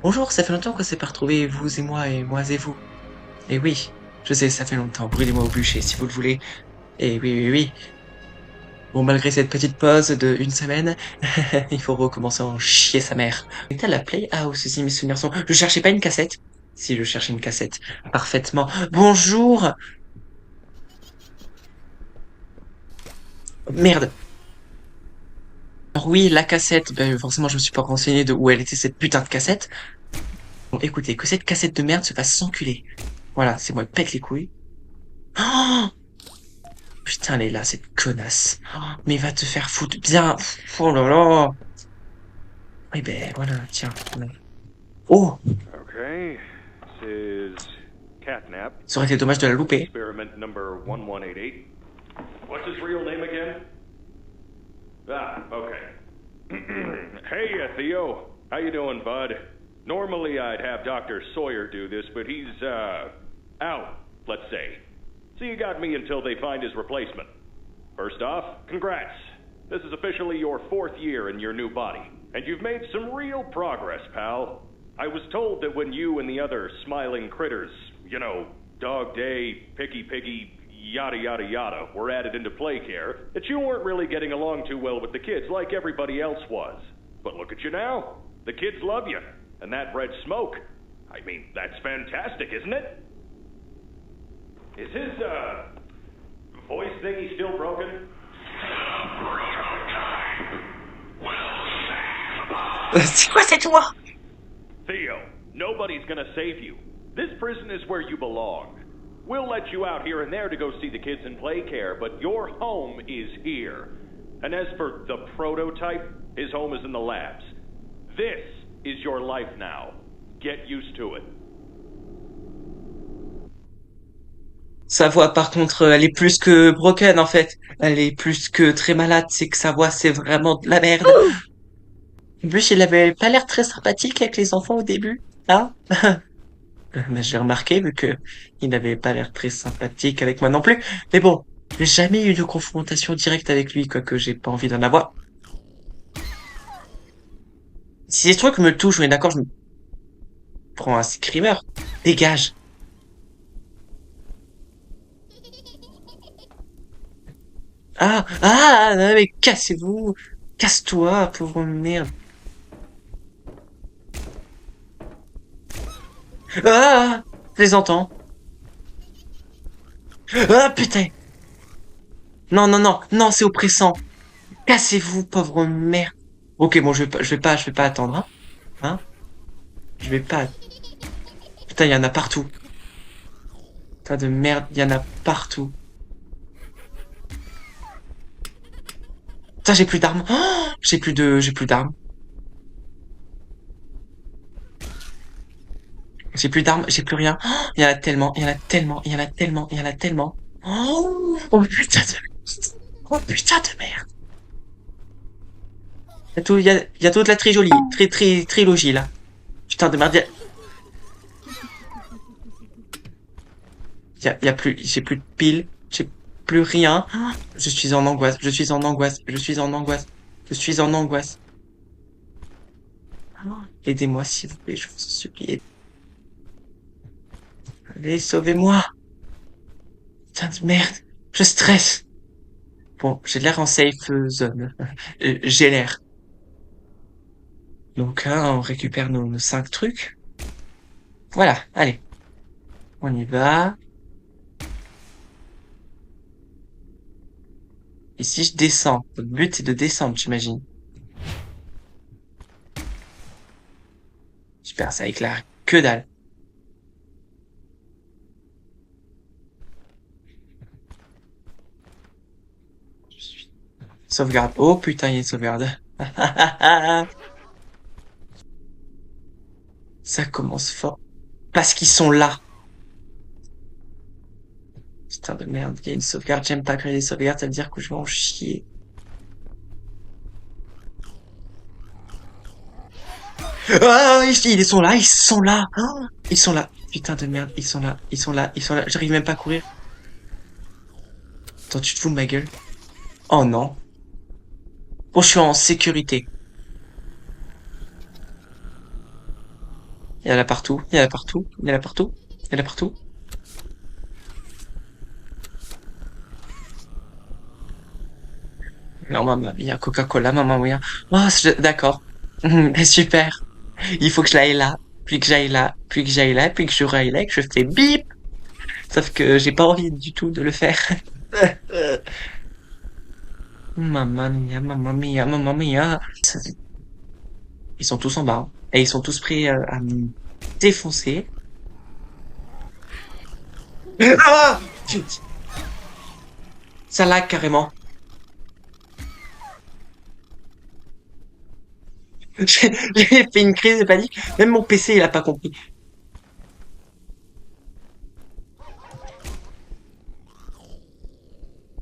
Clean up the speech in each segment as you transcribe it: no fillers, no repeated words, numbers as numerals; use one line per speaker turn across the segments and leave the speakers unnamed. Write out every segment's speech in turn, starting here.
Bonjour, ça fait longtemps qu'on s'est pas retrouvés, vous et moi et vous. Et oui, je sais, ça fait longtemps, brûlez-moi au bûcher si vous le voulez. Et oui, oui, oui. Bon, malgré cette petite pause de une semaine, il faut recommencer à en chier sa mère. T'as la Playhouse, si mes souvenirs sont... Je cherchais pas une cassette. Si, je cherchais une cassette. Parfaitement. Bonjour! Merde. Alors oui, la cassette, ben forcément je me suis pas renseigné de où elle était cette putain de cassette. Bon, écoutez, que cette cassette de merde se fasse s'enculer. Voilà, c'est moi, pète les couilles. Oh, putain, elle est là, cette connasse. Oh, mais va te faire foutre bien. Oh là là. Eh ben, voilà, tiens. Oh,
Okay, this is Catnap,
ça aurait été dommage de la louper.
experiment number 1188. What's his real name again? Ah, okay. Hey, Theo. How you doing, bud? Normally I'd have Dr. Sawyer do this, but he's, out, let's say. So you got me until they find his replacement. First off, congrats. This is officially your 4th year in your new body, and you've made some real progress, pal. I was told that when you and the other smiling critters, you know, Dog Day, Picky Piggy, yada yada yada, were added into play care, that you weren't really getting along too well with the kids like everybody else was. But look at you now. The kids love you. And that red smoke, I mean, that's fantastic, isn't it? Is his, voice thingy still broken?
C'est quoi cette voix?
Theo, nobody's gonna save you. This prison is where you belong. We'll let you out here and there to go see the kids in play care, but your home is here. And as for the prototype, his home is in the labs. This is your life now. Get used to it.
Sa voix, par contre, elle est plus que broken, en fait. Elle est plus que très malade. C'est que sa voix, c'est vraiment de la merde. En plus, il avait pas l'air très sympathique avec les enfants au début. Hein? Mais j'ai remarqué, vu que il n'avait pas l'air très sympathique avec moi non plus. Mais bon, j'ai jamais eu de confrontation directe avec lui, quoique j'ai pas envie d'en avoir. Si ces trucs me touchent, on est d'accord, je me prends un screamer. Dégage. Non, mais cassez-vous. Casse-toi, pauvre merde. Ah, je les entends. Ah, putain. Non, non, non, non, c'est oppressant. Cassez-vous, pauvre merde. Ok, bon, je vais pas attendre, hein. Hein? Je vais pas. Putain, il y en a partout. Putain de merde, il y en a partout. Putain, j'ai plus d'armes. Oh, j'ai plus d'armes. J'ai plus d'armes, j'ai plus rien. Oh, il y en a tellement, il y en a tellement, il y en a tellement, il y en a tellement. Oh, oh putain de, oh putain de merde. Il y a toute la trilogie, trilogie, là. Putain de merde, il y a plus, j'ai plus de piles, j'ai plus rien. Je suis en angoisse, je suis en angoisse, je suis en angoisse, je suis en angoisse. Aidez-moi, s'il vous plaît, je vous en supplie. Allez, sauvez-moi. Putain de merde. Je stresse. Bon, j'ai l'air en safe zone. J'ai l'air. Donc, hein, on récupère nos 5 trucs. Voilà, allez. On y va. Et si je descends? Le but, c'est de descendre, j'imagine. Super, ça éclaire que dalle. Je suis... Sauvegarde. Oh putain, il y a une sauvegarde. Ça commence fort. Parce qu'ils sont là. Putain de merde, il y a une sauvegarde. J'aime pas créer des sauvegardes, ça veut dire que je vais en chier. Ah, ils sont là, ils sont là. Ah, ils sont là. Putain de merde, ils sont là, ils sont là, ils sont là. J'arrive même pas à courir. Attends, tu te fous de ma gueule? Oh non. Oh, je suis en sécurité. Il y en a partout, il y en a partout, il y en a partout, il y en a partout. Non, Mamma Mia, Coca-Cola, Mamma Mia. Oh, d'accord. Super. Il faut que je l'aille là, puis que j'aille là, puis que j'aille là, puis que je raille là, que je fais bip. Sauf que j'ai pas envie du tout de le faire. Mamma Mia, Mamma Mia, Mamma Mia. Ils sont tous en bas, hein. Et ils sont tous prêts à me défoncer. Ah! Ça lag carrément. J'ai fait une crise de panique. Même mon PC, il a pas compris.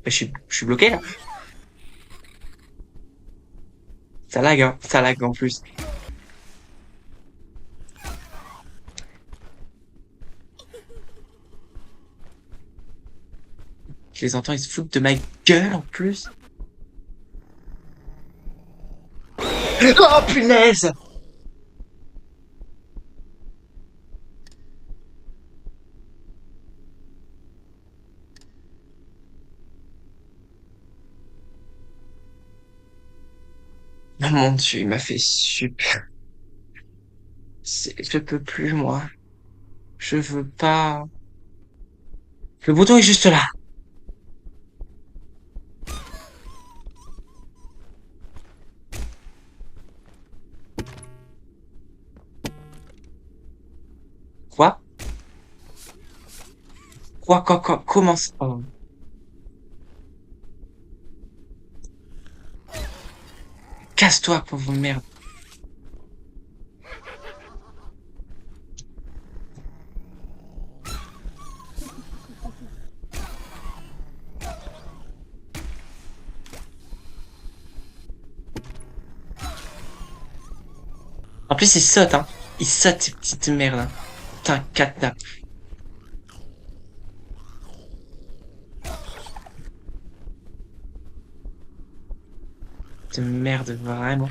Je suis bloqué là. Ça lag, hein. Ça lag en plus. Je les entends, ils se foutent de ma gueule en plus. Oh punaise! Oh mon Dieu, il m'a fait super. Je peux plus, moi. Je veux pas. Le bouton est juste là. Quoi? Quoi, comment ça? Oh. Casse-toi, pauvre merde. En plus, il saute, hein. Il saute, ces petites merdes, hein. Putain, catnap. De merde, vraiment.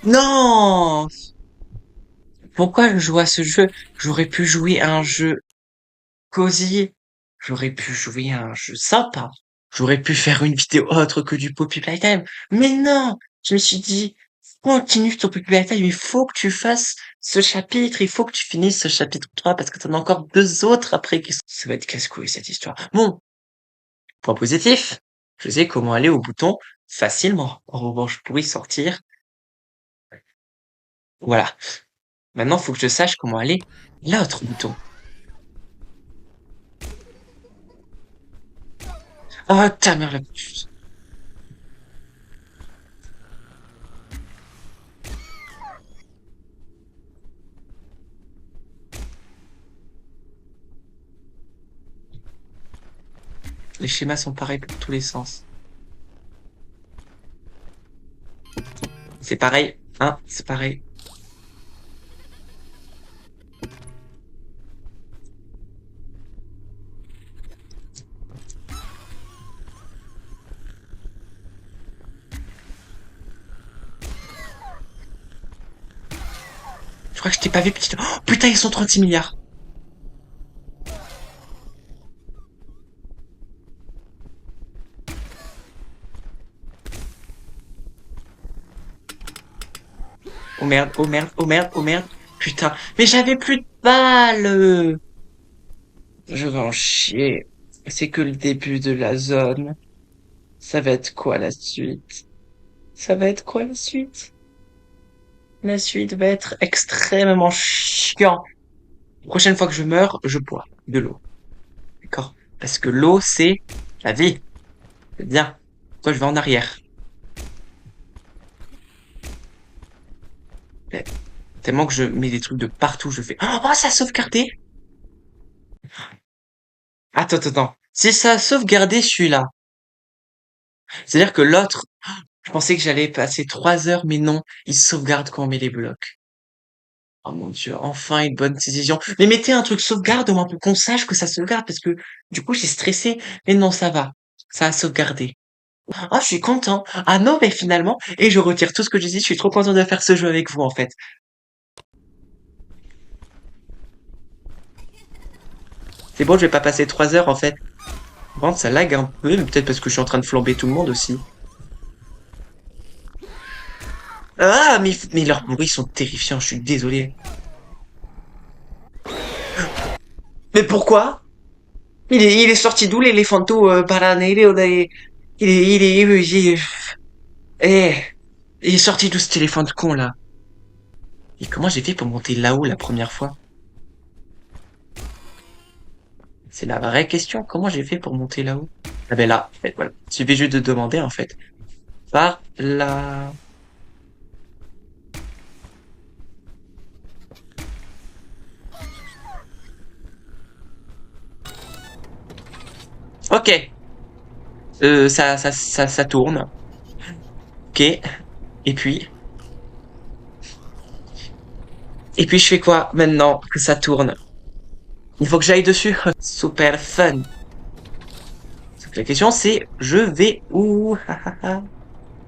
Non! Pourquoi je joue à ce jeu? J'aurais pu jouer à un jeu cosy. J'aurais pu jouer à un jeu sympa. J'aurais pu faire une vidéo autre que du Poppy Playtime. Mais non! Je me suis dit, continue ton Poppy Playtime, il faut que tu fasses ce chapitre, il faut que tu finisses ce chapitre 3 parce que t'en as encore deux autres après ça va être casse-couille cette histoire. Bon, point positif. Je sais comment aller au bouton facilement. En revanche, pour y sortir, voilà. Maintenant, faut que je sache comment aller l'autre bouton. Ah, ta mère la puce. Les schémas sont pareils pour tous les sens. C'est pareil, hein, c'est pareil. Je crois que je t'ai pas vu, petite. Oh, putain, ils sont 36 milliards. Oh merde, oh merde, oh merde, oh merde. Putain, mais j'avais plus de balles. Je vais en chier. C'est que le début de la zone. Ça va être quoi la suite? Ça va être quoi la suite? La suite va être extrêmement chiant. Prochaine fois que je meurs, je bois de l'eau. D'accord? Parce que l'eau, c'est la vie. C'est bien. Toi, je vais en arrière. Eh, tellement que je mets des trucs de partout, je fais, oh, ça a sauvegardé! Attends. Si ça a sauvegardé celui-là, C'est-à-dire que l'autre, je pensais que j'allais passer 3 heures, mais non, il sauvegarde quand on met les blocs. Oh mon Dieu, enfin une bonne décision. Mais mettez un truc sauvegarde au moins pour qu'on sache que ça sauvegarde parce que du coup j'ai stressé. Mais non, ça va. Ça a sauvegardé. Ah, je suis content. Ah non, mais finalement, et je retire tout ce que j'ai dit, je suis trop content de faire ce jeu avec vous en fait. C'est bon, je vais pas passer 3 heures en fait. Bon, ça lag un peu, mais peut-être parce que je suis en train de flamber tout le monde aussi. Ah, mais leurs bruits sont terrifiants, je suis désolé. Mais pourquoi? Il est sorti d'où l'éléphanto paranero dai... Eh, il est sorti d'où cet éléphant de con là? Et comment j'ai fait pour monter là-haut la première fois? C'est la vraie question. Comment j'ai fait pour monter là-haut? Ah ben là, en fait, voilà. Il suffit juste de demander en fait. Par là. Ok. Ça tourne. Ok. Et puis. Et puis je fais quoi maintenant que ça tourne? Il faut que j'aille dessus. Super fun. Donc, la question c'est, je vais où?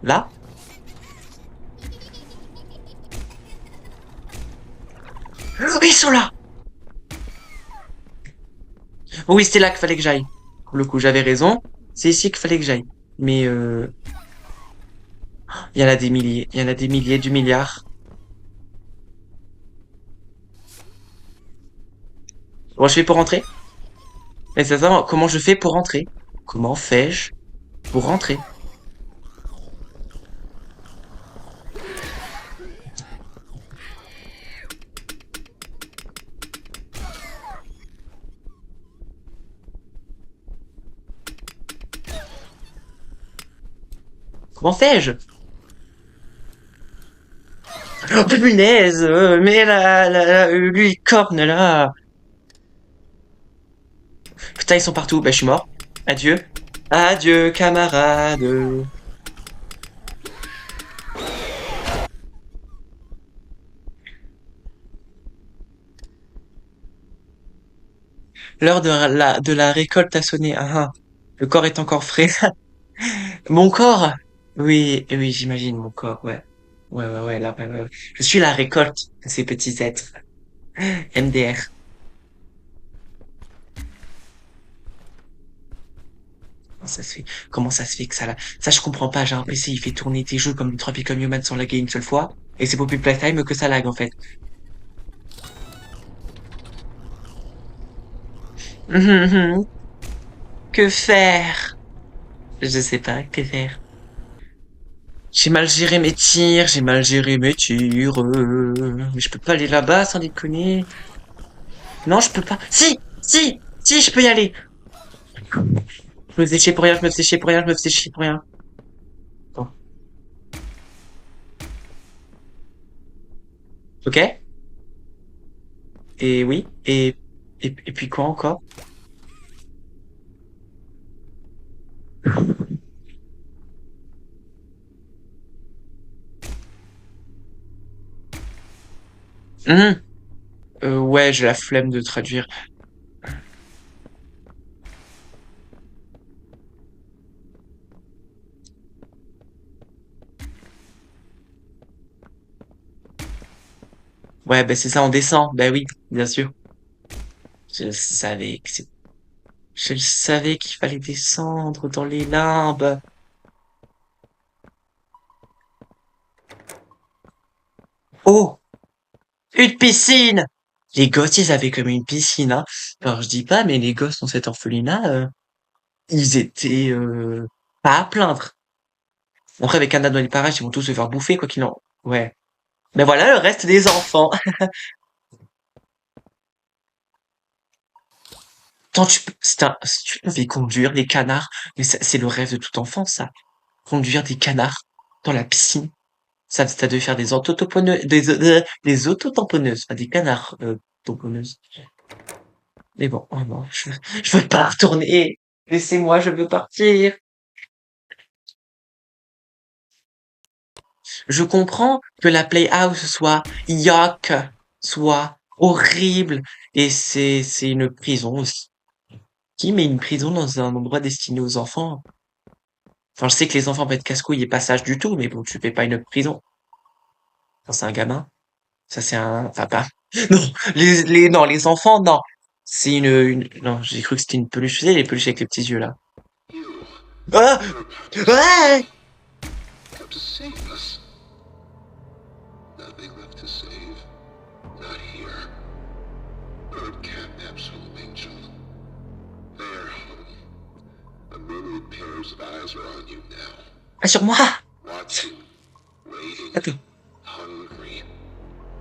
Là? Oh, ils sont là! Oui, c'était là qu'il fallait que j'aille. Pour le coup, j'avais raison. C'est ici qu'il fallait que j'aille. Mais il y en a des milliers. Il y en a des milliers, du milliard. Bon, je fais pour rentrer. Mais c'est ça, comment je fais pour rentrer? Comment fais-je pour rentrer? Comment fais-je? Oh punaise! Mais la licorne là! Putain, ils sont partout. Bah, je suis mort. Adieu. Adieu, camarade. L'heure de la récolte a sonné. Ah, ah. Le corps est encore frais. Mon corps? Oui, oui, j'imagine mon corps, ouais. Ouais, ouais, ouais, là, ouais, ouais, ouais. Je suis la récolte de ces petits êtres. MDR. Comment ça se fait que ça, je comprends pas. J'ai un PC, il fait tourner tes jeux comme Tropic Become Human sans laguer une seule fois. Et c'est pour Poppy Playtime que ça lag, en fait. Mhm, mhm. Que faire? Je sais pas, que faire? J'ai mal géré mes tirs, j'ai mal géré mes tirs. Mais je peux pas aller là-bas sans déconner. Non, je peux pas. Si! Si! Si, je peux y aller! Je me faisais chier pour rien, je me faisais chier pour rien, je me faisais chier pour rien. Bon. Ok? Et oui, et puis quoi encore? Hum, ouais, j'ai la flemme de traduire. Ouais, ben c'est ça, on descend. Ben oui, bien sûr. Je le savais que c'est... Je le savais qu'il fallait descendre dans les limbes. Oh! Une piscine! Les gosses, ils avaient comme une piscine, hein. Alors, je dis pas, mais les gosses dans cet orphelinat, ils étaient, pas à plaindre. Après, avec un âne dans les parages, ils vont tous se faire bouffer, quoi qu'il en... Ouais. Ben voilà le reste des enfants. Tant si tu pouvais conduire des canards, mais c'est le rêve de tout enfant, ça. Conduire des canards dans la piscine. Ça devait faire des autotamponneuses, des autotamponneuses, pas des canards, tamponneuses. Mais bon, oh non, je veux pas retourner. Laissez-moi, je veux partir. Je comprends que la Playhouse soit yuck, soit horrible, et c'est une prison aussi. Qui met une prison dans un endroit destiné aux enfants? Enfin, je sais que les enfants peuvent être casse-couilles et pas sages du tout, mais bon, tu fais pas une prison. Enfin, c'est un gamin. Ça, c'est un, enfin, pas, non, non, les enfants, non. C'est non, j'ai cru que c'était une peluche. Tu sais, les peluches avec les petits yeux, là.
You,
Ah!
you're about
Ouais!
to save us. Nothing left to save. Not here. Bird catnaps home, Angel. Their home. A myriad pairs of eyes are on you now.
Ah, sur moi!
Watching. Waiting.
Attends.
Hungry.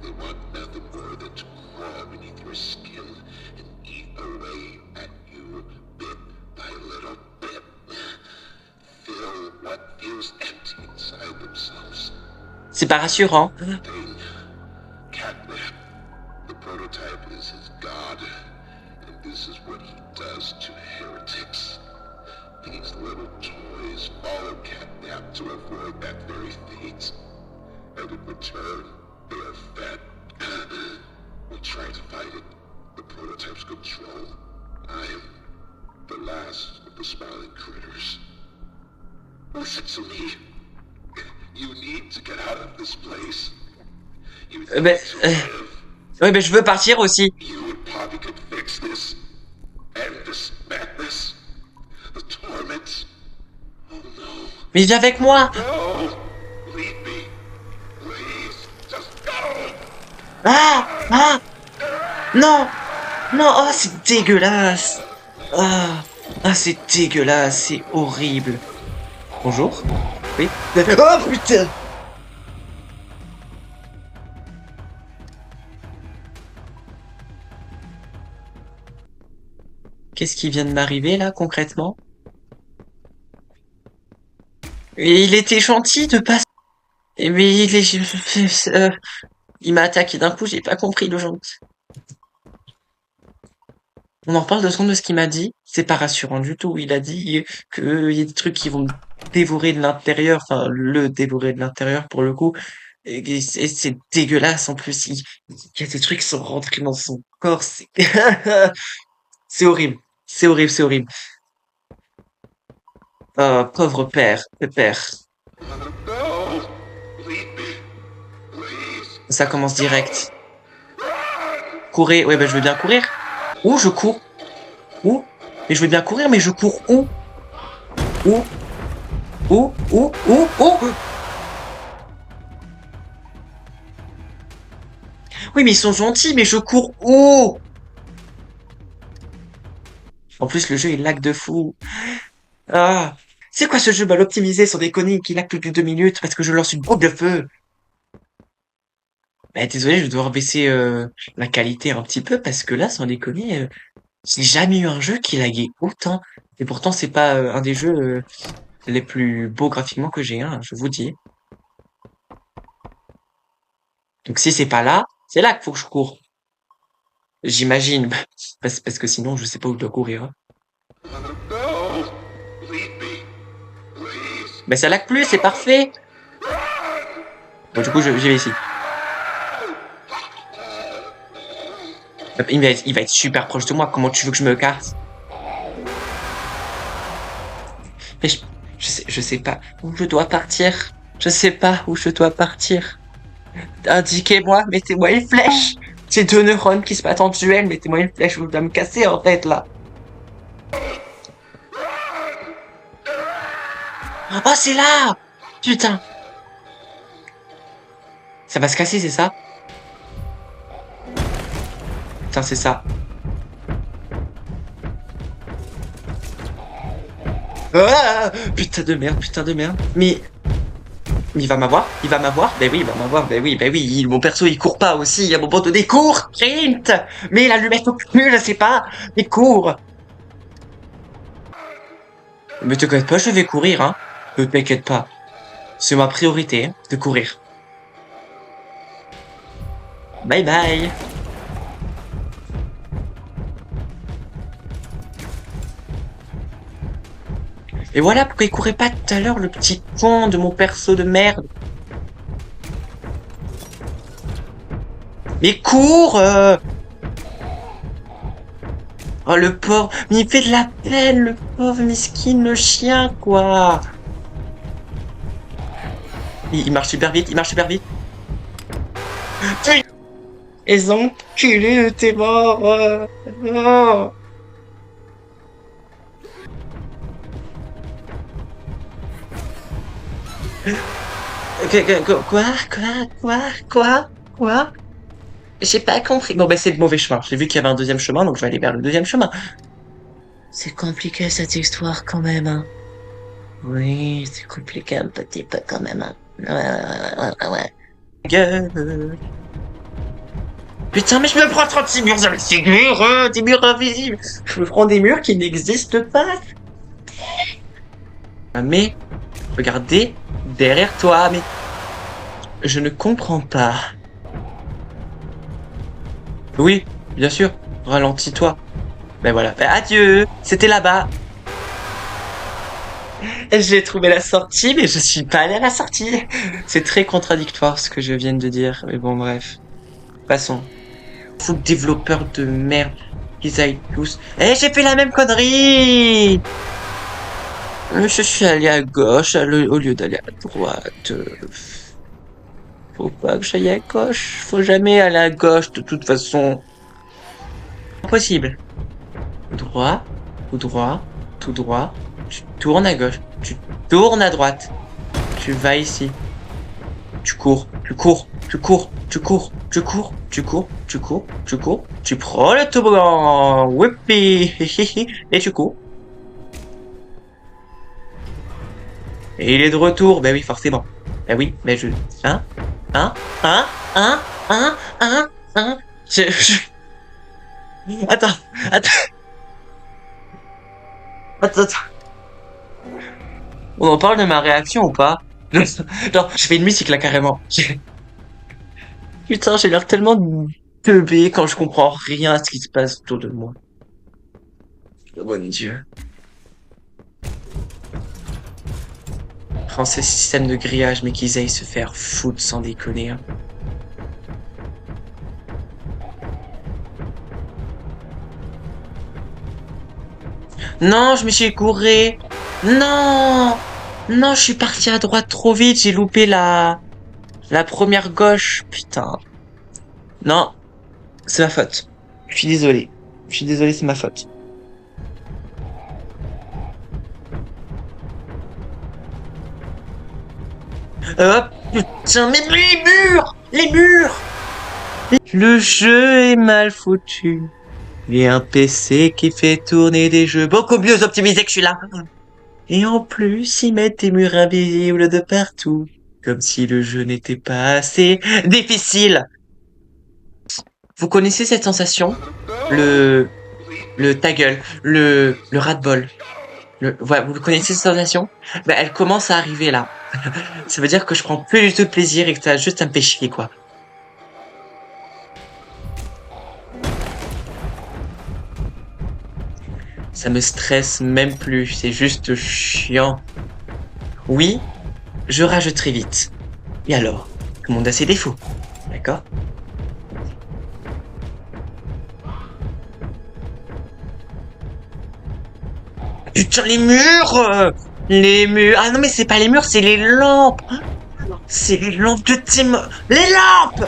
They want nothing more than to crawl beneath your skin and eat away at you bit by little bit. Fill what feels empty inside themselves.
C'est pas rassurant.
Thing. Catnap. The prototype is his god, and this is what he does to heretics. These little toys follow Catnap to avoid that very fate. And in return, they are fed. We try to fight it. The prototype's control. I am the last of the smiling critters. Listen to me. You need to get out of this place. You need
Ben,
to live.
ouais, ben, je veux partir aussi.
You and Poppy could fix this. End this madness. The torment. Oh no.
Mais viens avec moi!
No! Leave me. Please. Just go!
Ah! Ah! Non! Non! Oh, c'est dégueulasse! Ah! Ah, c'est dégueulasse, c'est horrible. Bonjour? Oui? Oh, putain! Qu'est-ce qui vient de m'arriver, là, concrètement? Et il était gentil de pas... Mais il m'a attaqué d'un coup, j'ai pas compris le gentil. On en reparle 2 secondes de ce qu'il m'a dit. C'est pas rassurant du tout. Il a dit qu'il y a des trucs qui vont me dévorer de l'intérieur, enfin le dévorer de l'intérieur pour le coup. Et c'est dégueulasse en plus. Il y a des trucs qui sont rentrés dans son corps. C'est c'est horrible. C'est horrible, c'est horrible. Pauvre père, le père.
No! Leave me. Please.
Ça commence direct. Courir, ouais ben je veux bien courir. Où je cours? Où? Mais je veux bien courir, mais je cours où? Où? Où? Où? Où? Où? Oui, mais ils sont gentils, mais je cours où? En plus, le jeu, il lag de fou. Ah. C'est quoi ce jeu mal optimisé sur des conneries qui lag toutes les 2 minutes parce que je lance une bombe de feu? Bah, désolé, je vais devoir baisser la qualité un petit peu parce que là, sans déconner, j'ai jamais eu un jeu qui laguait autant. Et pourtant, c'est pas un des jeux les plus beaux graphiquement que j'ai, hein, je vous dis. Donc si c'est pas là, c'est là qu'il faut que je cours. J'imagine. Parce que sinon, je sais pas où je dois courir, hein.
No! Leave me. Please.
Mais ça lag plus, c'est parfait. Bon, du coup, j'y vais ici. Il va être super proche de moi. Comment tu veux que je me casse? Mais je sais pas où je dois partir. Je sais pas où je dois partir. Indiquez-moi, mettez-moi une flèche. J'ai 2 neurones qui se battent en duel. Mettez-moi une flèche, je dois me casser en fait là. Oh, c'est là! Putain! Ça va se casser, c'est ça? Putain, c'est ça. Ah, putain de merde, putain de merde. Mais il va m'avoir? Il va m'avoir? Ben oui, il va m'avoir. Ben oui. Mon perso, il court pas aussi. À mon pote des cours! Sprint! Mais l'allumette au cul, je sais pas. Il court! Mais t'inquiète pas, je vais courir, hein. Ne t'inquiète pas. C'est ma priorité, hein, de courir. Bye bye! Et voilà pourquoi il courait pas tout à l'heure, le petit con de mon perso de merde. Mais cours Oh le pauvre, mais il fait de la peine, le pauvre miskin, le chien, quoi. Il marche super vite, il marche super vite. Putain, les enculés, t'es mort. Oh. Quoi? J'ai pas compris. Bon, ben c'est le mauvais chemin. J'ai vu qu'il y avait un deuxième chemin, donc je vais aller vers le deuxième chemin. C'est compliqué cette histoire quand même, hein. Oui, c'est compliqué un petit peu quand même, hein. Ouais. Gueule. Putain, mais je me prends 36 murs avec ces murs, des murs invisibles. Je me prends des murs qui n'existent pas. Mais, regardez derrière toi, mais je ne comprends pas. Oui, bien sûr, ralentis-toi. Ben voilà, ben adieu, c'était là-bas. J'ai trouvé la sortie, mais je suis pas allé à la sortie. C'est très contradictoire ce que je viens de dire, mais bon bref. Passons. Fou de développeurs de merde. Ils aillent tous. Eh, j'ai fait la même connerie! Je suis allé à gauche au lieu d'aller à droite. Faut pas que j'aille à gauche. Faut jamais aller à gauche de toute façon. Impossible. Droit, tout droit, tout droit. Tu tournes à gauche. Tu tournes à droite. Tu vas ici. Tu cours. Tu prends le toboggan. Whippy. Et tu cours. Et il est de retour. Ben oui, forcément. Ben oui, mais je... Hein? Hein? Hein? Hein? Hein? Hein? Hein? Attends. Attends. Attends. On en parle de ma réaction ou pas? Non, je fais une musique là carrément. Putain, j'ai l'air tellement teubé quand je comprends rien à ce qui se passe autour de moi. Oh mon Dieu. Prends ces systèmes de grillage, mais qu'ils aillent se faire foutre sans déconner. Hein. Non, je me suis couré. Non! Non, je suis parti à droite trop vite, j'ai loupé la première gauche. Putain. Non, c'est ma faute. Je suis désolé. C'est ma faute. Hop, putain, mais les murs! Le jeu est mal foutu. Il y a un PC qui fait tourner des jeux beaucoup mieux optimisés que celui-là. Et en plus, ils mettent des murs invisibles de partout. Comme si le jeu n'était pas assez difficile. Vous connaissez cette sensation? Le ta gueule, le ras-de-bol. Voilà, vous connaissez cette sensation? Ben, elle commence à arriver là. Ça veut dire que je prends plus du tout de plaisir et que ça juste à me fait chier, quoi. Ça me stresse même plus, c'est juste chiant. Oui, je rage très vite. Et alors, tout le monde a ses défauts, d'accord? Putain, les murs! Les murs! Ah non, mais c'est pas les murs, c'est les lampes! C'est les lampes de Tim... Les lampes!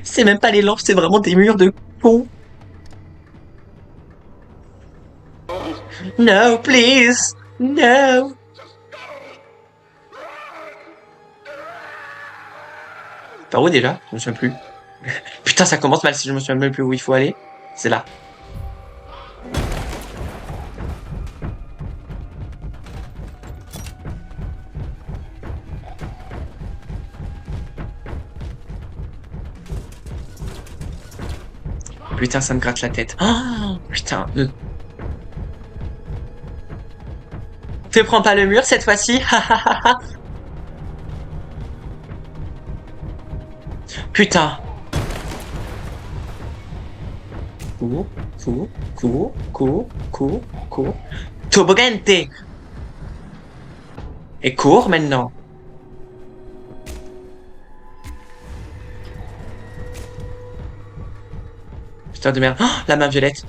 C'est même pas les lampes, c'est vraiment des murs de con. No, please! No! Par où déjà? Je me souviens plus. Putain, ça commence mal si je me souviens même plus où il faut aller. C'est là. Putain, ça me gratte la tête. Oh, putain. Te prends pas le mur cette fois-ci. Putain. Cours. Tobogante. Et cours maintenant. Putain de merde. Oh, la main violette.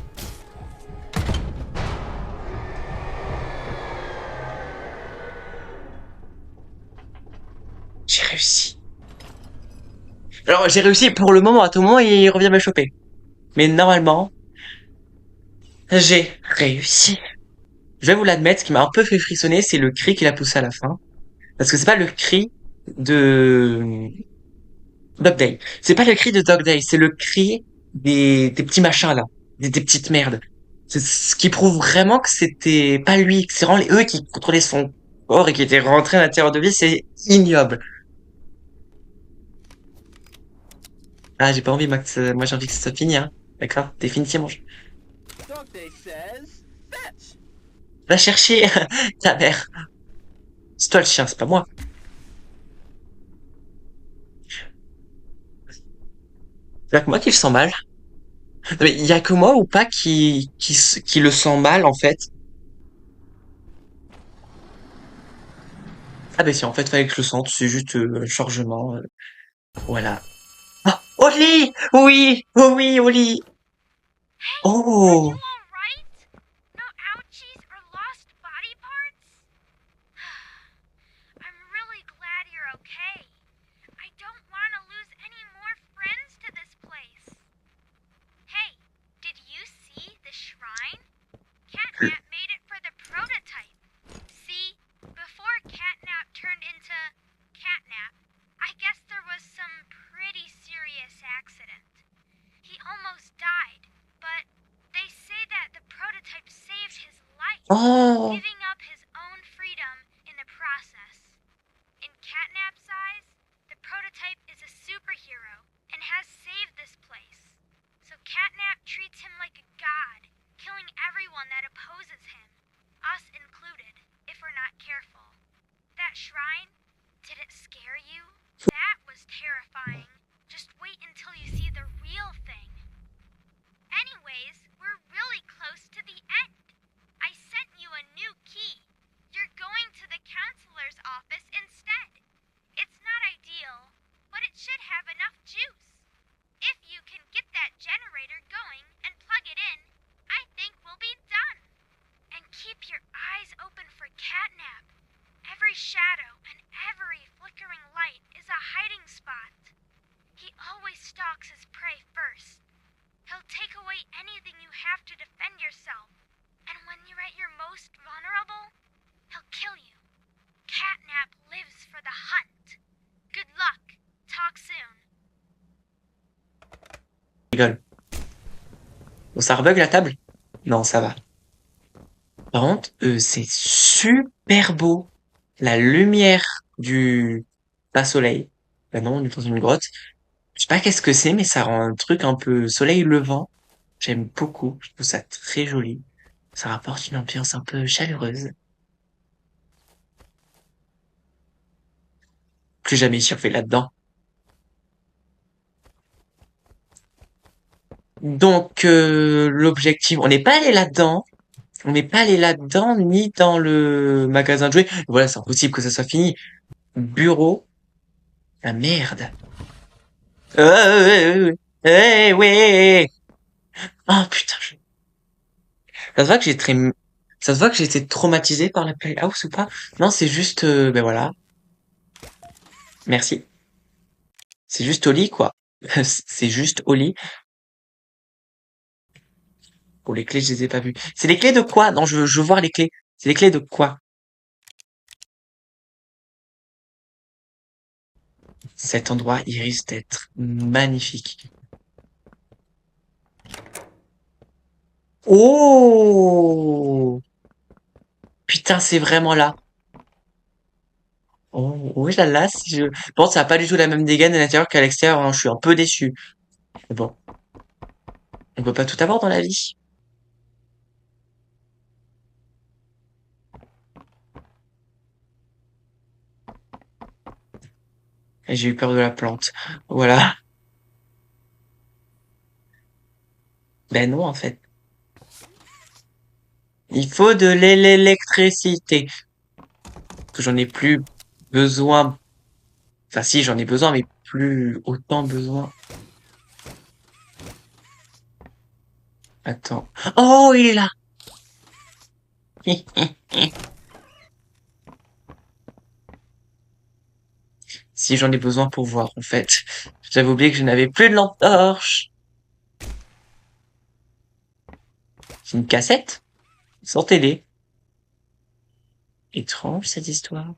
J'ai réussi. Alors, j'ai réussi pour le moment. À tout moment, il revient me choper. Mais normalement, j'ai réussi. Je vais vous l'admettre, ce qui m'a un peu fait frissonner, c'est le cri qu'il a poussé à la fin. Parce que c'est pas le cri de Dog Day. C'est pas le cri de Dog Day, c'est le cri des petits machins là. Des petites merdes. C'est ce qui prouve vraiment que c'était pas lui, que c'est vraiment eux qui contrôlaient son corps et qui étaient rentrés à l'intérieur de lui, c'est ignoble. Ah, j'ai pas envie, Max. Moi, j'ai envie que ça soit fini, hein. D'accord? Définitivement. Va chercher ta mère. C'est toi le chien, c'est pas moi. C'est que moi qui le sens mal. Non, mais il y a que moi ou pas qui le sent mal, en fait. Ah, ben si, en fait, fallait que je le sente. C'est juste un chargement. Voilà. Ah, Oli! Oui! Oh oui, Oli! Oh!
Alright? No ouchies or lost body parts? I'm really glad you're okay. I don't want to lose any more friends to this place. Hey, did you see the shrine? Catnap made it for the prototype. See, before Catnap turned into Catnap, I guess there was some pretty serious accident. He almost died, but they say that the prototype saved his life,
Oh!
giving up his own freedom in the process. In Catnap's eyes, the prototype is a superhero and has saved this place. So Catnap treats him like a god, killing everyone that opposes him, us included, if we're not careful. That shrine, did it scare you? That was terrifying. Just wait until you see the real thing. Anyways, we're really close to the end. I sent you a new key. You're going to the counselor's office instead. It's not ideal, but it should have enough juice. If you can get that generator going and plug it in, I think we'll be done. And keep your eyes open for Catnap. Every shadow and every flickering light is a hiding spot. He always stalks his prey first. He'll take away anything you have to defend yourself. And when you're at your most vulnerable, he'll kill you. Catnap lives for the hunt. Good luck. Talk soon.
Rigole. Bon, ça rebug la table? Non, ça va. Par contre, c'est super beau. La lumière du pas soleil. Ben non, on est dans une grotte. Je sais pas qu'est-ce que c'est, mais ça rend un truc un peu soleil levant. J'aime beaucoup. Je trouve ça très joli. Ça rapporte une ambiance un peu chaleureuse. Plus jamais surfer là-dedans. Donc, l'objectif, on n'est pas allé là-dedans. On n'est pas allé là-dedans, ni dans le magasin de jouets. Voilà, c'est impossible que ça soit fini. Bureau. La merde. Ouais. Ah, putain, ça se voit que ça se voit que j'ai été traumatisé par la Playhouse ou pas? Non, c'est juste, ben voilà. Merci. C'est juste au lit, quoi. C'est juste au lit. Pour les clés, je les ai pas vues. C'est les clés de quoi? Non, je veux voir les clés. C'est les clés de quoi? Cet endroit, il risque d'être magnifique. Oh! Putain, c'est vraiment là. Oh, oui, là, si je... Bon, ça a pas du tout la même dégaine à l'intérieur qu'à l'extérieur, hein. Je suis un peu déçu. Mais bon, on peut pas tout avoir dans la vie. Et j'ai eu peur de la plante. Voilà. Ben non, en fait. Il faut de l'électricité. Que j'en ai plus besoin. Enfin, si, j'en ai besoin, mais plus autant besoin. Attends. Oh, il est là. Si j'en ai besoin pour voir, en fait. J'avais oublié que je n'avais plus de lampe torche. C'est une cassette? Sans télé. Étrange, cette histoire.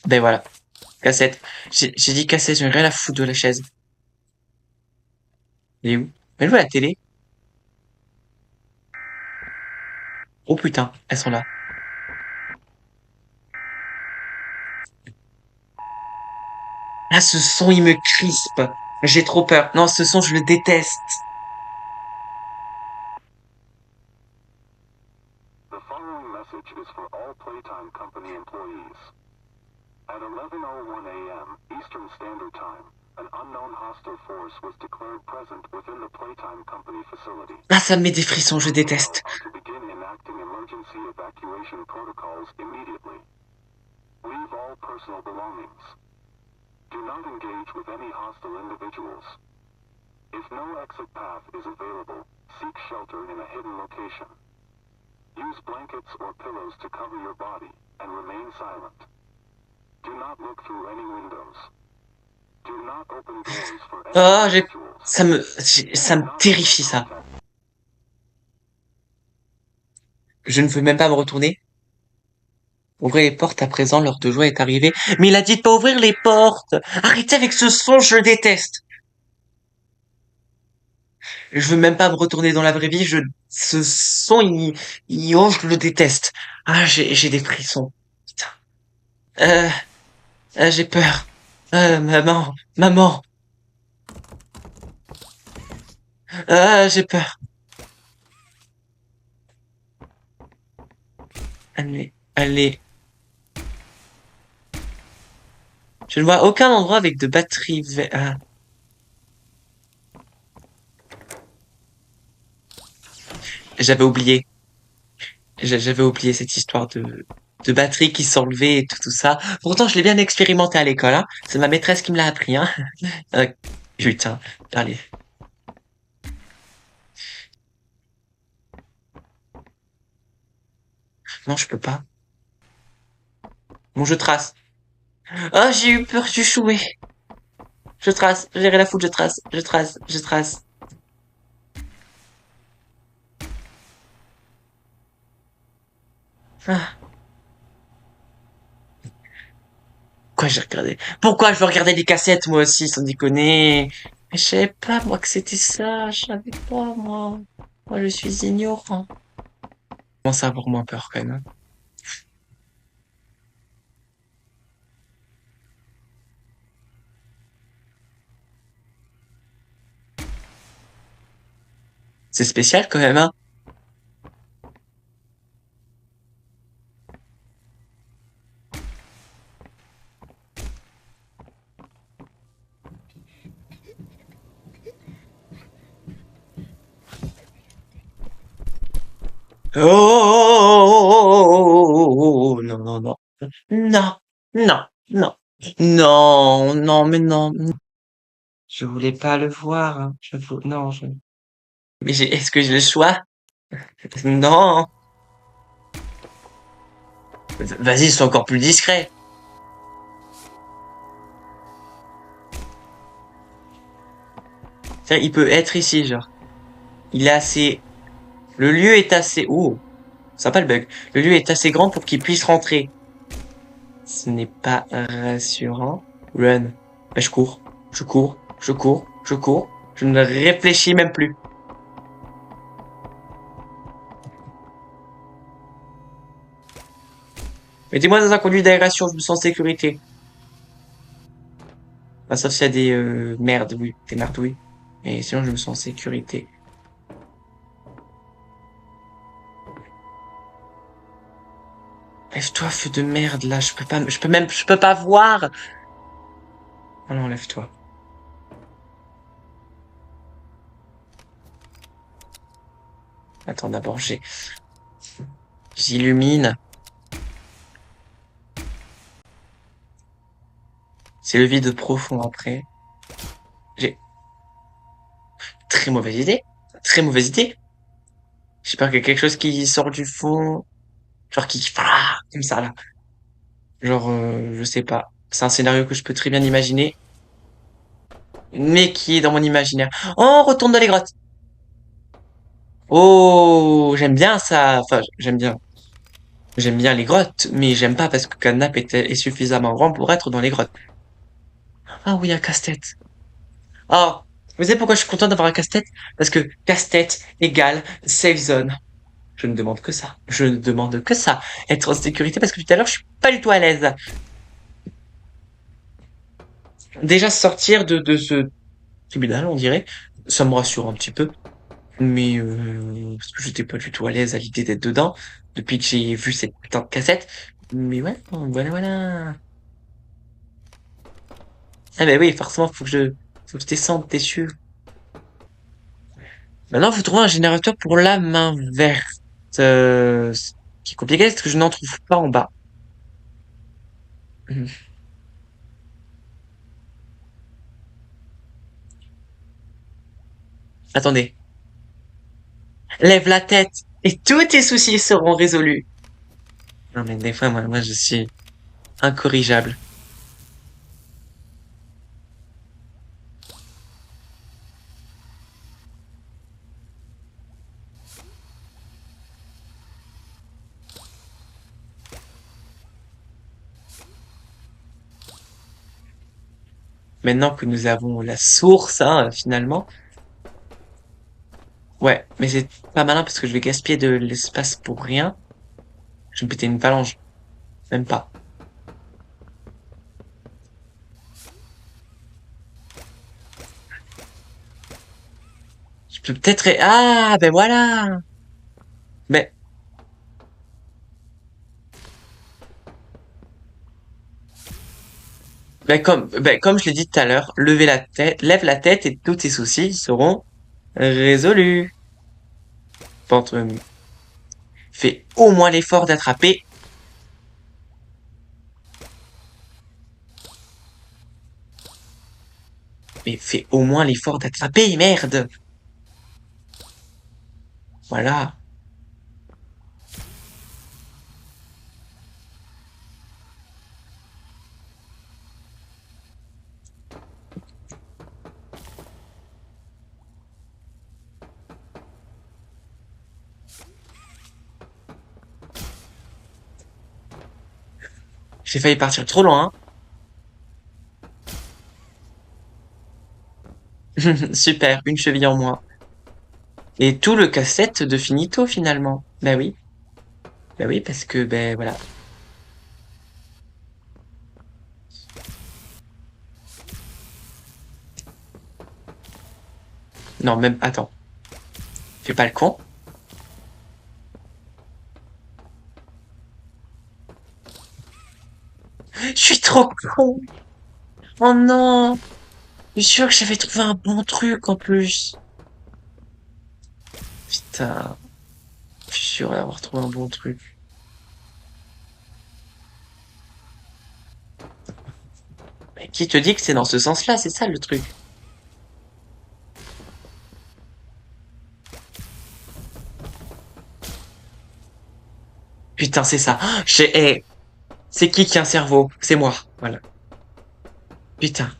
Ben voilà. Cassette. J'ai dit cassette, j'ai rien à foutre de la chaise. Elle est où? Elle est où la télé? Oh putain, elles sont là. Ah, ce son, il me crispe. J'ai trop peur. Non, ce son, je le déteste.
The following message is for all Playtime Company employees. At 11:01 a.m. Eastern Standard Time, an unknown hostile force was declared present within the Playtime Company facility.
Ah, ça me met des frissons, je déteste.
To begin enacting emergency evacuation protocols immediately. Leave all personal belongings. Do not engage with any hostile individuals. If no exit path is available, seek shelter in a hidden location. Use blankets or pillows to cover your body and remain silent. Do not look through any windows. Do not open doors for any
Ah,
individuals.
ça me terrifie, ça. Je ne veux même pas me retourner. Ouvrez les portes à présent, l'heure de jouer est arrivée. Mais il a dit de pas ouvrir les portes. Arrêtez avec ce son, je le déteste. Je veux même pas me retourner dans la vraie vie, ce son, oh, je le déteste. Ah, j'ai des frissons. Putain. Euh, j'ai peur. Maman. J'ai peur. Allez. Je ne vois aucun endroit avec de batteries vertes. J'avais oublié. J'avais oublié cette histoire de batterie qui s'enlevait et tout ça. Pourtant, je l'ai bien expérimenté à l'école, hein. C'est ma maîtresse qui me l'a appris, hein. Euh, putain. Allez. Non, je peux pas. Bon, je trace. Ah, j'ai eu peur, j'ai échoué. Je trace. J'ai rien à foutre, je trace. Ah. Quoi, j'ai regardé? Pourquoi je veux regarder des cassettes, moi aussi, sans déconner? Mais je savais pas, moi, que c'était ça. Je savais pas, moi. Moi, je suis ignorant. Je commence à avoir moins peur, quand même, hein. C'est spécial, quand même, hein. Oh, non. Non, non. Non, mais non. Je voulais pas le voir, hein. Non, mais est-ce que j'ai le choix? Non. Vas-y, sois encore plus discret. Il peut être ici, genre. Il est assez, le lieu est assez, oh, sympa le bug. Le lieu est assez grand pour qu'il puisse rentrer. Ce n'est pas rassurant. Run. Mais je cours. Je ne réfléchis même plus. Mettez-moi dans un conduit d'aération, je me sens en sécurité. Enfin, sauf s'il y a des merdes, oui. Des merdes, oui. Mais sinon, je me sens en sécurité. Lève-toi, feu de merde, là. Je peux pas voir. Oh non, lève-toi. Attends, d'abord, j'illumine. C'est le vide profond après. J'ai, très mauvaise idée. Très mauvaise idée. J'ai peur qu'il y ait quelque chose qui sort du fond. Genre qui, comme ça, là. Genre, je sais pas. C'est un scénario que je peux très bien imaginer, mais qui est dans mon imaginaire. Oh, on retourne dans les grottes. Oh, j'aime bien ça. Enfin, j'aime bien. J'aime bien les grottes, mais j'aime pas parce que Canap est suffisamment grand pour être dans les grottes. Ah oui, un casse-tête. Oh, vous savez pourquoi je suis content d'avoir un casse-tête? Parce que casse-tête égale safe zone. Je ne demande que ça. Je ne demande que ça. Être en sécurité parce que tout à l'heure, je suis pas du tout à l'aise. Déjà sortir de ce tribunal, on dirait, ça me rassure un petit peu. Mais parce que j'étais pas du tout à l'aise à l'idée d'être dedans depuis que j'ai vu cette putain de cassette. Mais ouais, voilà, voilà. Ah ben oui, forcément, faut que je descende des cieux. Maintenant, faut trouver un générateur pour la main verte. Ce qui est compliqué, c'est que je n'en trouve pas en bas. Hum. Attendez. Lève la tête et tous tes soucis seront résolus. Non mais des fois, moi je suis incorrigeable. Maintenant que nous avons la source, hein, finalement. Ouais, mais c'est pas malin parce que je vais gaspiller de l'espace pour rien. Je vais me péter une phalange. Même pas. Je peux peut-être... Ah, ben voilà! Ben, comme je l'ai dit tout à l'heure, lève la tête et tous tes soucis seront résolus. Ventre mou. Fais au moins l'effort d'attraper. Mais fais au moins l'effort d'attraper, merde! Voilà. J'ai failli partir trop loin. Super, une cheville en moins. Et tout le cassette de finito finalement. Ben oui. Ben oui, parce que ben voilà. Non, même attends. Fais pas le con. Je suis trop con. Oh non. Je suis sûr que j'avais trouvé un bon truc en plus. Putain. Je suis sûr d'avoir trouvé un bon truc. Mais qui te dit que c'est dans ce sens-là? C'est ça le truc. Putain, c'est ça. C'est qui a un cerveau? C'est moi. Voilà. Putain.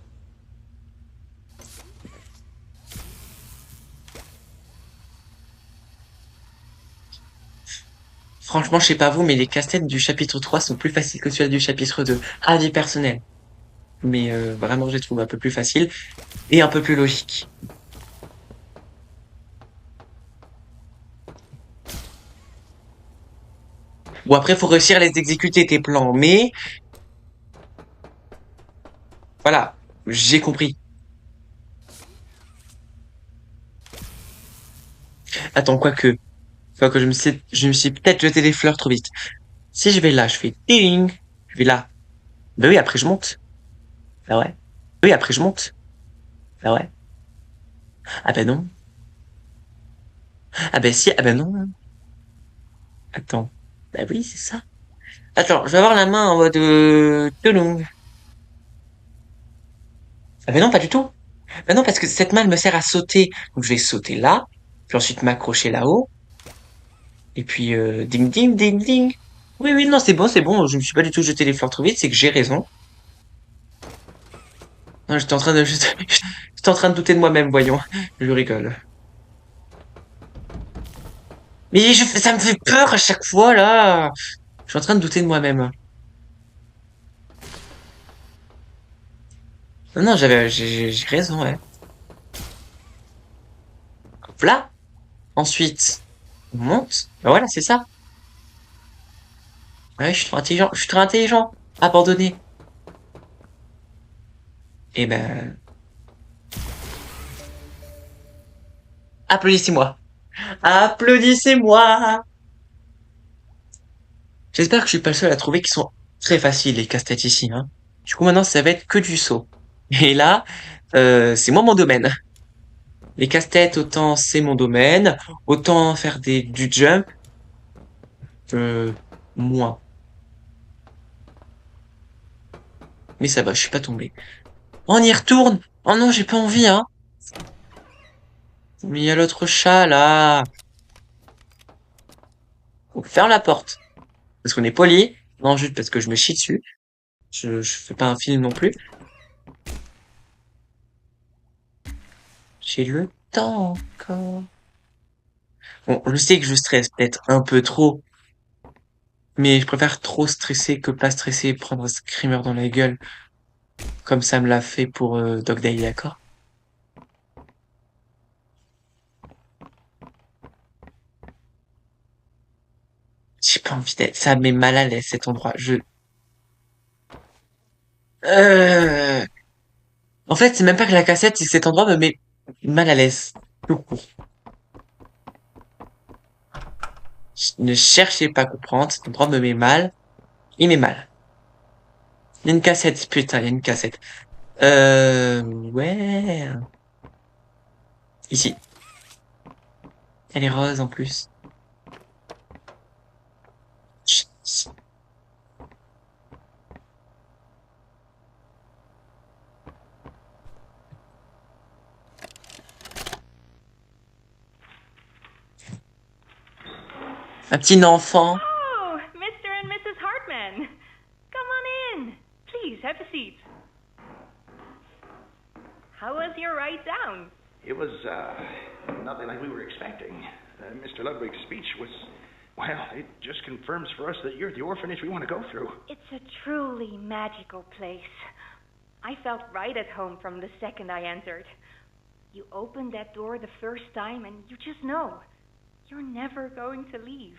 Franchement, je sais pas vous, mais les casse-têtes du chapitre 3 sont plus faciles que ceux du chapitre 2. Avis personnel. Mais vraiment, je les trouve un peu plus faciles et un peu plus logiques. Bon, après, faut réussir à les exécuter, tes plans. Mais, voilà. J'ai compris. Attends, quoique je me suis peut-être jeté des fleurs trop vite. Si je vais là, je fais ding. Je vais là. Bah oui, après je monte. Bah ouais. Oui, après je monte. Bah ouais. Ah bah non. Ah bah si, ah bah non. Attends. Bah oui, c'est ça. Attends, je vais avoir la main en mode Tulung. Ah bah non, pas du tout. Bah non, parce que cette main, elle me sert à sauter. Donc je vais sauter là, puis ensuite m'accrocher là-haut, et puis ding ding ding ding. Oui, oui, non, c'est bon, je me suis pas du tout jeté les fleurs trop vite, c'est que j'ai raison. Non, j'étais en train de, j'étais en train de douter de moi-même, voyons. Je rigole. Mais ça me fait peur à chaque fois, là. Je suis en train de douter de moi-même. Non, non, j'ai raison, ouais. Hop là. Ensuite, on monte. Bah voilà, c'est ça. Ouais, je suis trop intelligent, je suis trop intelligent. Abandonné. Eh ben, applaudissez-moi. Applaudissez-moi. J'espère que je suis pas le seul à trouver qu'ils sont très faciles, les casse-têtes ici, hein. Du coup, maintenant, ça va être que du saut. Et là, c'est moi mon domaine. Les casse-têtes, autant c'est mon domaine, autant faire du jump, euh, moins. Mais ça va, je suis pas tombé. On y retourne! Oh non, j'ai pas envie, hein! Mais il y a l'autre chat, là! Faut faire la porte. Parce qu'on est poli. Non, juste parce que je me chie dessus. Je fais pas un film non plus. J'ai le temps encore. Bon, je sais que je stresse peut-être un peu trop, mais je préfère trop stresser que pas stresser et prendre un screamer dans la gueule, comme ça me l'a fait pour Dog Day, d'accord? J'ai pas envie d'être, ça me met mal à l'aise cet endroit. Euh... En fait, c'est même pas que la cassette, c'est que cet endroit me met mal à l'aise. Tout court. Ne cherchez pas à comprendre, cet endroit me met mal. Il met mal. Il y a une cassette, putain, il y a une cassette. Ouais. Ici. Elle est rose en plus. Chut. Un petit enfant.
Oh, Mr. and Mrs. Hartman. Come on in. Please, have a seat. How was your ride down?
It was, nothing like we were expecting. Mr. Ludwig's speech was, well, it just confirms for us that you're the orphanage we want to go through.
It's a truly magical place. I felt right at home from the second I entered. You open that door the first time and you just know. You're never going to leave.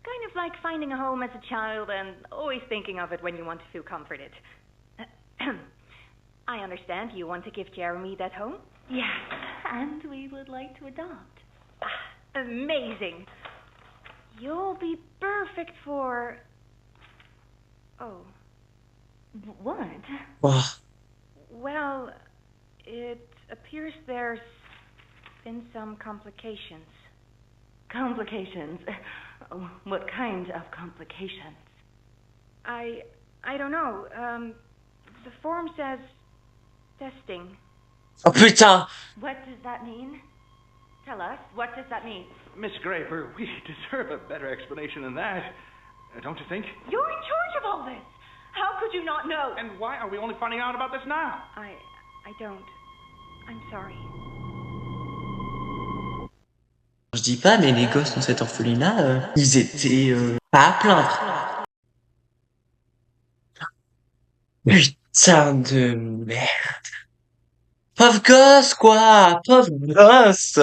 Kind of like finding a home as a child and always thinking of it when you want to feel comforted. I understand you want to give Jeremy that home? Yes, and we would like to adopt. Amazing. You'll be perfect for... Oh. What?
Oh,
Well, it appears there's been some complications. Complications? What kind of complications? I don't know. The form says testing.
oh putain!
What does that mean? Tell us, what does that mean?
Miss Graver, we deserve a better explanation than that. Don't you think?
You're in charge of all this! How could you not know?
And why are we only finding out about this now?
I don't. I'm sorry.
Je dis pas, mais les gosses dans cette orphelinat, ils étaient pas à plaindre. Putain de merde. Pauvre gosse, quoi! Pauvre gosse!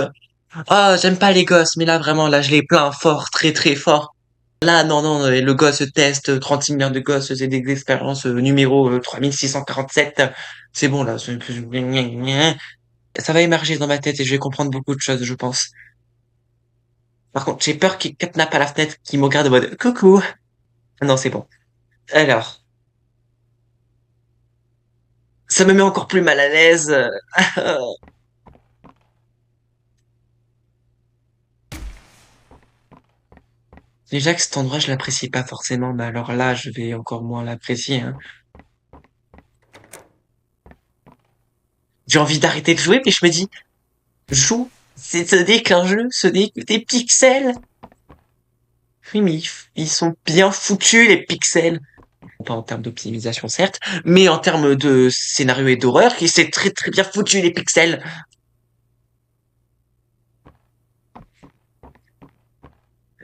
Ah, j'aime pas les gosses, mais là, vraiment, là, je les plains fort, très très fort. Là, non, non, le gosse test, 36 milliards de gosses, c'est des expériences numéro 3647. C'est bon, là. Ça va émerger dans ma tête et je vais comprendre beaucoup de choses, je pense. Par contre, j'ai peur qu'il kidnappe à la fenêtre, qu'il me regarde en mode coucou. Ah non, c'est bon. Alors, ça me met encore plus mal à l'aise. Déjà que cet endroit, je l'apprécie pas forcément, mais alors là, je vais encore moins l'apprécier, hein. J'ai envie d'arrêter de jouer, mais je me dis, joue, ce n'est qu'un jeu, ce n'est que des pixels. Oui, mais ils sont bien foutus, les pixels. Pas en termes d'optimisation, certes, mais en termes de scénario et d'horreur, c'est très très bien foutu, les pixels.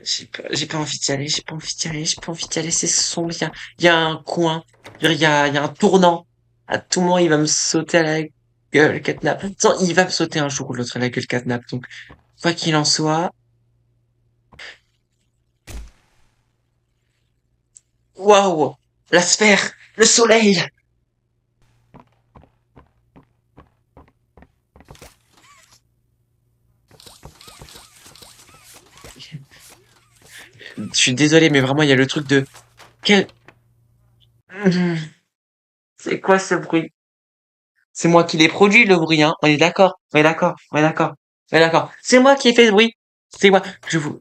J'ai pas envie d'y aller, j'ai pas envie d'y aller, j'ai pas envie d'y aller, c'est sombre, il y a un coin, il y a un tournant. À tout moment, il va me sauter à la gueule, Catnap. Attends, il va me sauter un jour ou l'autre à la gueule, Catnap. Donc, quoi qu'il en soit, waouh! La sphère! Le soleil! Je suis désolé, mais vraiment, il y a le truc de... Quel... C'est quoi ce bruit? C'est moi qui l'ai produit, le bruit, hein. On est d'accord, on est d'accord, on est d'accord, on est d'accord. C'est moi qui ai fait ce bruit. C'est moi. Je vous...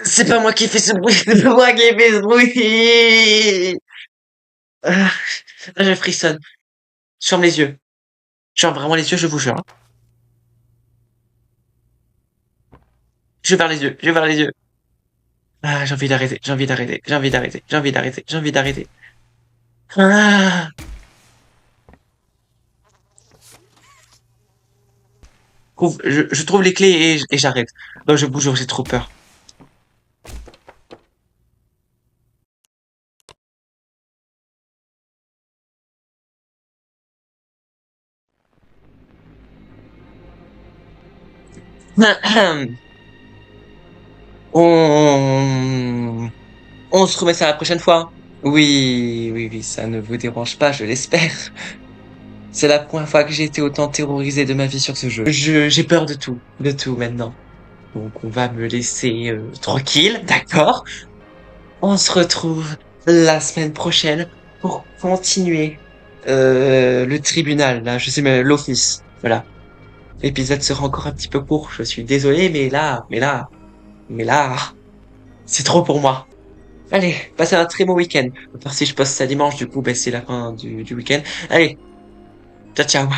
C'est pas moi qui ai fait ce bruit, c'est pas moi qui ai fait ce bruit. Ah, je frissonne. Je ferme les yeux. Je ferme vraiment les yeux, je vous jure, hein. Je ferme les yeux, je ferme les yeux. Ah, j'ai envie d'arrêter, j'ai envie d'arrêter, j'ai envie d'arrêter, j'ai envie d'arrêter, j'ai envie d'arrêter. Ah, je trouve les clés et j'arrête. Non, je bouge, j'ai trop peur. On... On se remet ça la prochaine fois. Oui, oui, oui, ça ne vous dérange pas, je l'espère. C'est la première fois que j'ai été autant terrorisé de ma vie sur ce jeu. J'ai peur de tout maintenant. Donc on va me laisser tranquille, d'accord? On se retrouve la semaine prochaine pour continuer le tribunal, là, je sais mais l'office. Voilà. L'épisode sera encore un petit peu court, je suis désolé, mais là, c'est trop pour moi. Allez, passez un très bon week-end. À part si je poste ça dimanche, du coup, ben, c'est la fin du week-end. Allez, ciao ciao.